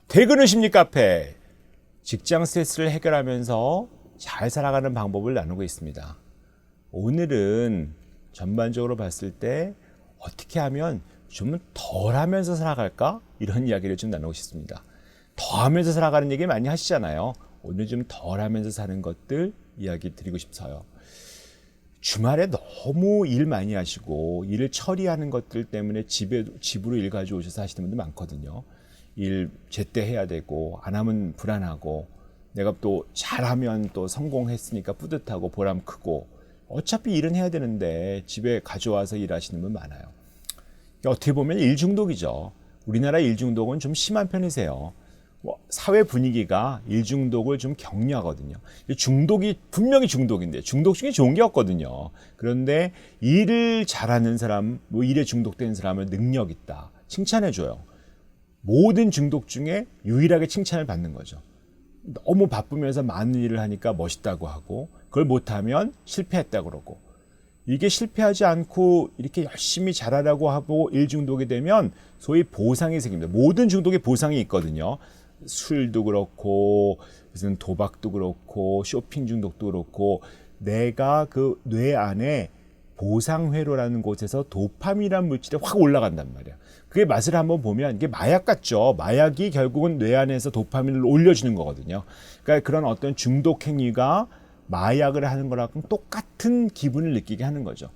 퇴근 후 심리 카페, 직장 스트레스를 해결하면서 잘 살아가는 방법을 나누고 있습니다. 오늘은 전반적으로 봤을 때 어떻게 하면 좀 덜 하면서 살아갈까? 이런 이야기를 좀 나누고 싶습니다. 더 하면서 살아가는 얘기 많이 하시잖아요. 오늘 좀 덜 하면서 사는 것들 이야기 드리고 싶어요. 주말에 너무 일 많이 하시고 일을 처리하는 것들 때문에 집으로 일 가져오셔서 하시는 분들 많거든요. 일 제때 해야 되고 안 하면 불안하고 내가 또 잘하면 또 성공했으니까 뿌듯하고 보람 크고 어차피 일은 해야 되는데 집에 가져와서 일하시는 분 많아요. 어떻게 보면 일 중독이죠. 우리나라 일 중독은 좀 심한 편이세요. 사회 분위기가 일 중독을 좀 격려하거든요. 중독이 분명히 중독인데 중독 중에 좋은 게 없거든요. 그런데 일을 잘하는 사람, 일에 중독된 사람은 능력 있다. 칭찬해줘요. 모든 중독 중에 유일하게 칭찬을 받는 거죠. 너무 바쁘면서 많은 일을 하니까 멋있다고 하고 그걸 못하면 실패했다고 그러고 이게 실패하지 않고 이렇게 열심히 잘하라고 하고 일 중독이 되면 소위 보상이 생깁니다. 모든 중독에 보상이 있거든요. 술도 그렇고 무슨 도박도 그렇고 쇼핑 중독도 그렇고 내가 그 뇌 안에 보상회로라는 곳에서 도파민이라는 물질이 확 올라간단 말이야. 그게 맛을 한번 보면 이게 마약 같죠. 마약이 결국은 뇌 안에서 도파민을 올려주는 거거든요. 그러니까 그런 어떤 중독 행위가 마약을 하는 거랑 똑같은 기분을 느끼게 하는 거죠.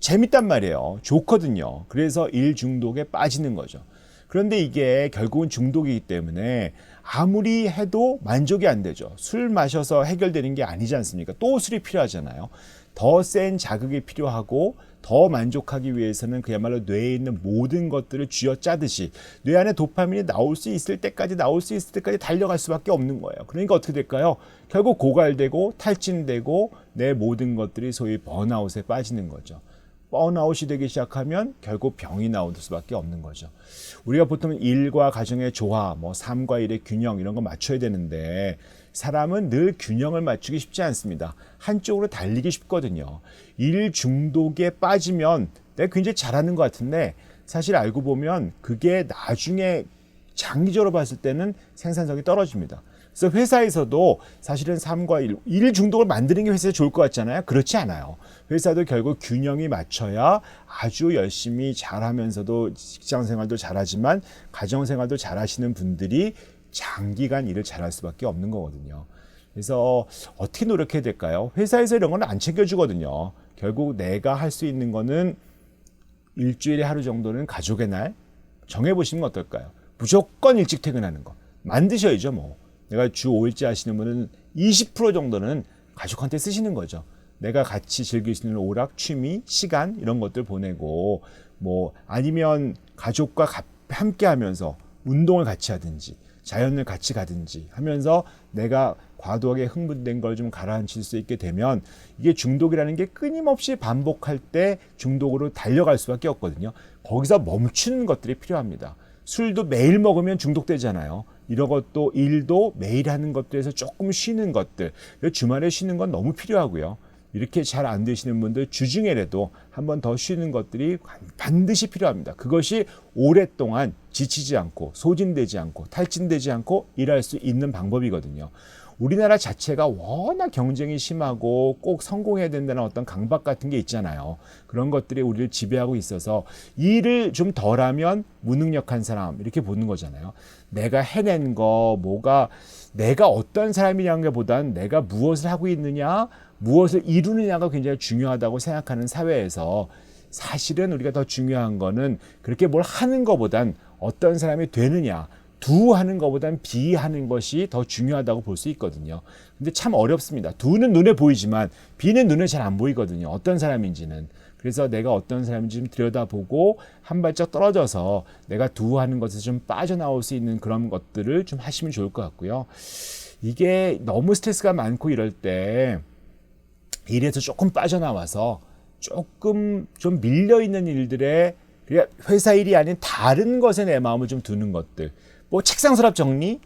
재밌단 말이에요. 좋거든요. 그래서 일 중독에 빠지는 거죠. 그런데 이게 결국은 중독이기 때문에 아무리 해도 만족이 안 되죠. 술 마셔서 해결되는 게 아니지 않습니까? 또 술이 필요하잖아요. 더 센 자극이 필요하고 더 만족하기 위해서는 그야말로 뇌에 있는 모든 것들을 쥐어짜듯이 뇌 안에 도파민이 나올 수 있을 때까지 달려갈 수밖에 없는 거예요. 그러니까 어떻게 될까요? 결국 고갈되고 탈진되고 내 모든 것들이 소위 번아웃에 빠지는 거죠. 번아웃이 되기 시작하면 결국 병이 나올 수밖에 없는 거죠. 우리가 보통 일과 가정의 조화, 삶과 일의 균형 이런 거 맞춰야 되는데 사람은 늘 균형을 맞추기 쉽지 않습니다. 한쪽으로 달리기 쉽거든요. 일 중독에 빠지면 내가 굉장히 잘하는 것 같은데 사실 알고 보면 그게 나중에 장기적으로 봤을 때는 생산성이 떨어집니다. 그래서 회사에서도 사실은 삶과 일 중독을 만드는 게 회사에 좋을 것 같잖아요. 그렇지 않아요. 회사도 결국 균형이 맞춰야 아주 열심히 잘하면서도 직장 생활도 잘하지만 가정 생활도 잘하시는 분들이 장기간 일을 잘할 수밖에 없는 거거든요. 그래서 어떻게 노력해야 될까요? 회사에서 이런 건 안 챙겨주거든요. 결국 내가 할 수 있는 거는 일주일에 하루 정도는 가족의 날 정해보시면 어떨까요? 무조건 일찍 퇴근하는 거 만드셔야죠. 내가 주 5일째 하시는 분은 20% 정도는 가족한테 쓰시는 거죠. 내가 같이 즐길 수 있는 오락, 취미, 시간 이런 것들 보내고 아니면 가족과 함께 하면서 운동을 같이 하든지 자연을 같이 가든지 하면서 내가 과도하게 흥분된 걸 좀 가라앉힐 수 있게 되면 이게 중독이라는 게 끊임없이 반복할 때 중독으로 달려갈 수밖에 없거든요. 거기서 멈추는 것들이 필요합니다. 술도 매일 먹으면 중독되잖아요. 이런 것도 일도 매일 하는 것들에서 조금 쉬는 것들. 주말에 쉬는 건 너무 필요하고요. 이렇게 잘 안 되시는 분들 주중에라도 한 번 더 쉬는 것들이 반드시 필요합니다. 그것이 오랫동안 지치지 않고 소진되지 않고 탈진되지 않고 일할 수 있는 방법이거든요. 우리나라 자체가 워낙 경쟁이 심하고 꼭 성공해야 된다는 어떤 강박 같은 게 있잖아요. 그런 것들이 우리를 지배하고 있어서 일을 좀 덜하면 무능력한 사람 이렇게 보는 거잖아요. 내가 해낸 거 내가 어떤 사람이냐는 것보다는 내가 무엇을 하고 있느냐 무엇을 이루느냐가 굉장히 중요하다고 생각하는 사회에서 사실은 우리가 더 중요한 거는 그렇게 뭘 하는 것보단 어떤 사람이 되느냐 두하는 것보단 비하는 것이 더 중요하다고 볼 수 있거든요. 근데 참 어렵습니다. 두는 눈에 보이지만 비는 눈에 잘 안 보이거든요. 어떤 사람인지는. 그래서 내가 어떤 사람인지 좀 들여다보고 한 발짝 떨어져서 내가 두하는 것에서 좀 빠져나올 수 있는 그런 것들을 좀 하시면 좋을 것 같고요. 이게 너무 스트레스가 많고 이럴 때 일에서 조금 빠져나와서 조금 좀 밀려있는 일들에 회사 일이 아닌 다른 것에 내 마음을 좀 두는 것들. 책상 서랍 정리,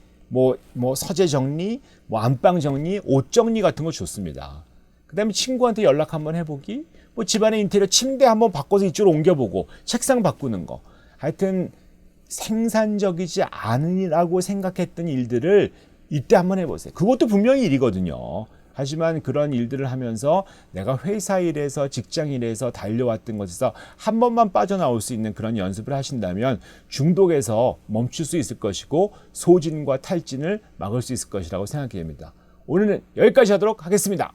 서재 정리, 안방 정리, 옷 정리 같은 거 좋습니다. 그 다음에 친구한테 연락 한번 해보기, 집안의 인테리어 침대 한번 바꿔서 이쪽으로 옮겨보고, 책상 바꾸는 거. 하여튼 생산적이지 않으라고 생각했던 일들을 이때 한번 해보세요. 그것도 분명히 일이거든요. 하지만 그런 일들을 하면서 내가 회사 일에서 직장 일에서 달려왔던 것에서 한 번만 빠져나올 수 있는 그런 연습을 하신다면 중독에서 멈출 수 있을 것이고 소진과 탈진을 막을 수 있을 것이라고 생각이 됩니다. 오늘은 여기까지 하도록 하겠습니다.